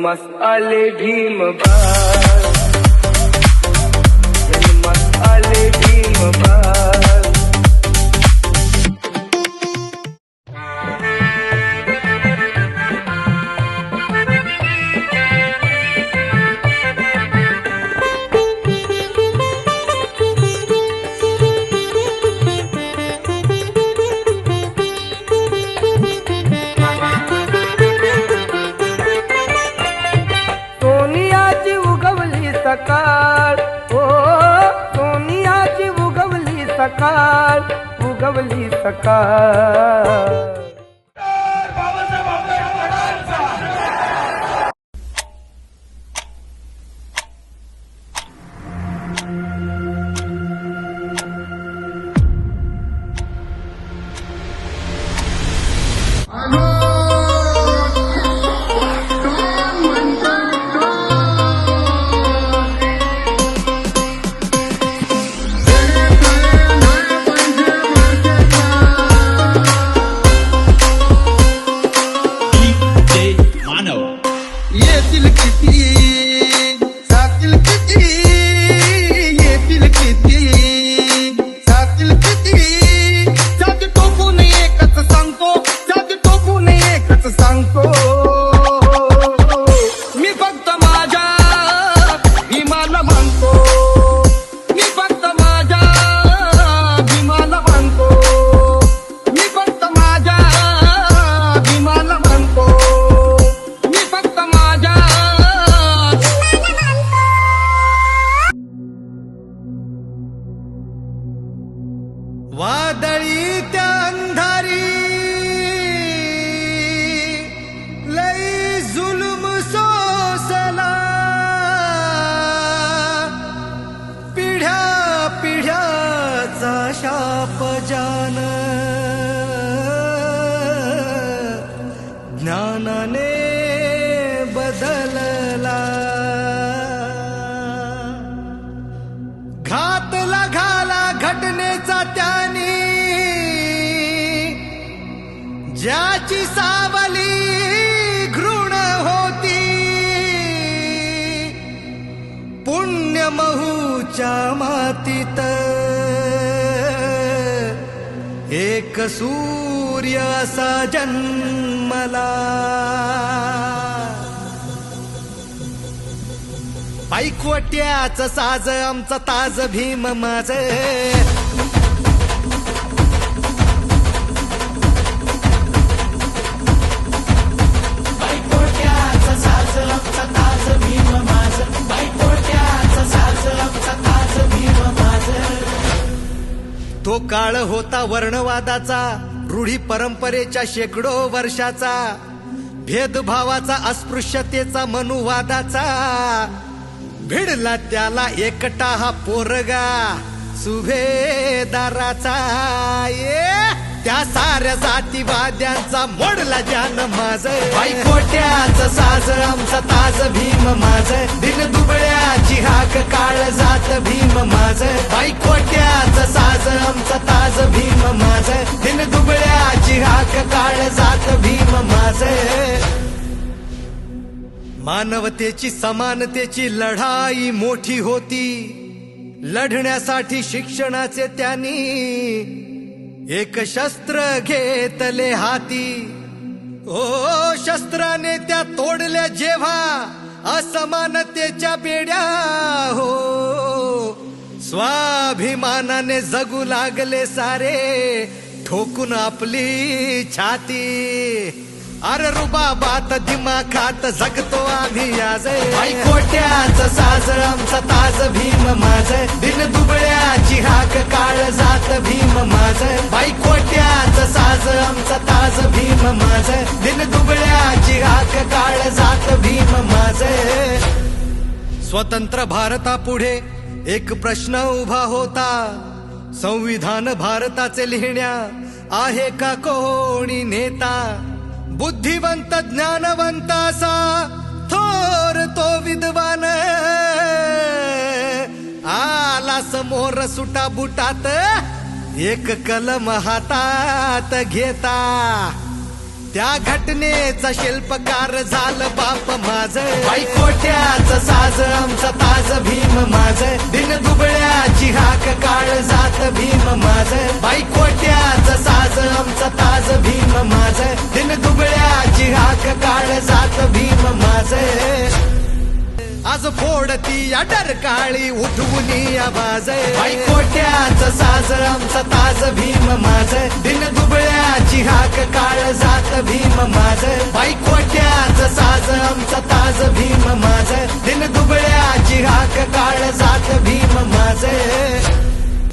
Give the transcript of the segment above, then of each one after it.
जन्मास आले भीमबाळ, जन्मास आले भीमबाळ. सकाळ ओ सोनियाची उगवली सकाळ, उगवली सकाळ. वादळी त्या अंधारी लई जुलुम सोसला, पिढ्या पिढ्याचा शाप जान ज्ञानाने बदलला. घातला घाला घटनेचा त्यानी, ज्याची सावली घृण होती, पुण्य महूच्या मातीत एक सूर्य असा जन्मला. पायकोट्याच साज आमचा ताज भीम माझ, तो काळ होता वर्णवादाचा, रूढी परंपरेच्या शेकडो वर्षाचा, भेदभावाचा, अस्पृश्यतेचा, मनुवादाचा. भिडला त्याला एकटा हा पोरगा सुभेदाराचा. त्या साऱ्या जातीवाद्यांचा मोडला जान माझ. पायकोट्याच साज आमचा ताज भीम माझ, दिन दुबळ्याची हाक काळ जात भीम माझ. पायकोट्याच साज आमचा ताज भीम माझ, दिन दुबळ्याची हाक काळ जात भीम माझ. मानवतेची समानतेची लढाई मोठी होती, लढण्यासाठी शिक्षणाचे त्यांनी एक शस्त्र घेतले हाती. ओ शस्त्राने त्या तोडल्या जेव्हा असमानतेच्या बेड्या, हो स्वाभिमानाने जगू लागले सारे ठोकून आपली छाती. अरे रुबाबात दिमाखात जगतो आम्ही आज. पायकोट्याच साज आमचा ताज भीम माझ, दिन दुबळ्याची हाक काळ जात भीम माझ. पायकोट्याच साज आमचा ताज भीम माझ, दिन दुबळ्याची हाक काळ जात भीम माझ. स्वतंत्र भारतापुढे एक प्रश्न उभा होता, संविधान भारताचे लिहिण्या आहे का कोणी नेता. बुद्धिवंत ज्ञानवंत असा थोर तो विद्वान, आला समोर सुटा बुटात एक कलम हातात घेता. त्या घटनेचा शिल्पकार झालं बाप माझ बाईकोट्याचं साज आमचा ताज भीम माझ दिन दुबळ्याची हाक काळ जात भीम माझ बाईकोट्याचं साज आमचा ताज भीम माझ दिन दुबळ्याची हाक काळ जात भीम माझ आज फोडती या डरकाळी उठवून आवाज बाईकोट्याचं साज आमचा ताज भीम माझ दिन दुबळ्याची हाक काळ जात भीम माझ बाईकोट्याचं साज आमचा ताज भीम माझ दिन दुबळ्याची हाक काळ जात भीम माझ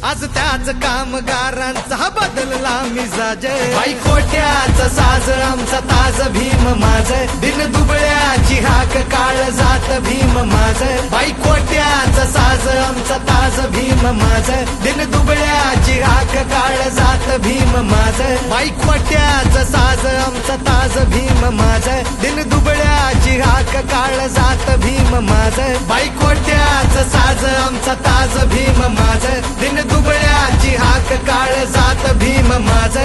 आज त्याच कामगारांचा बदलला मिजाज बाईकोट्याचं साज आमचा ताज भीम माझ दिन दुबळ्याची हाक काळ जात भीम माझ बाईकोट्याचं साज आमचा ताज भीम माझ दिन दुबळ्याची हाक काळ जात भीम माझ बाईकोट्याचं साज आमचा ताज भीम माझ दिन दुबळ्याची हाक काळ जात भीम माझ बाईकोट्याचं साज आमचा ताज भीम माझ दिन दुबळ्याची हाक काळ जात भीम माझ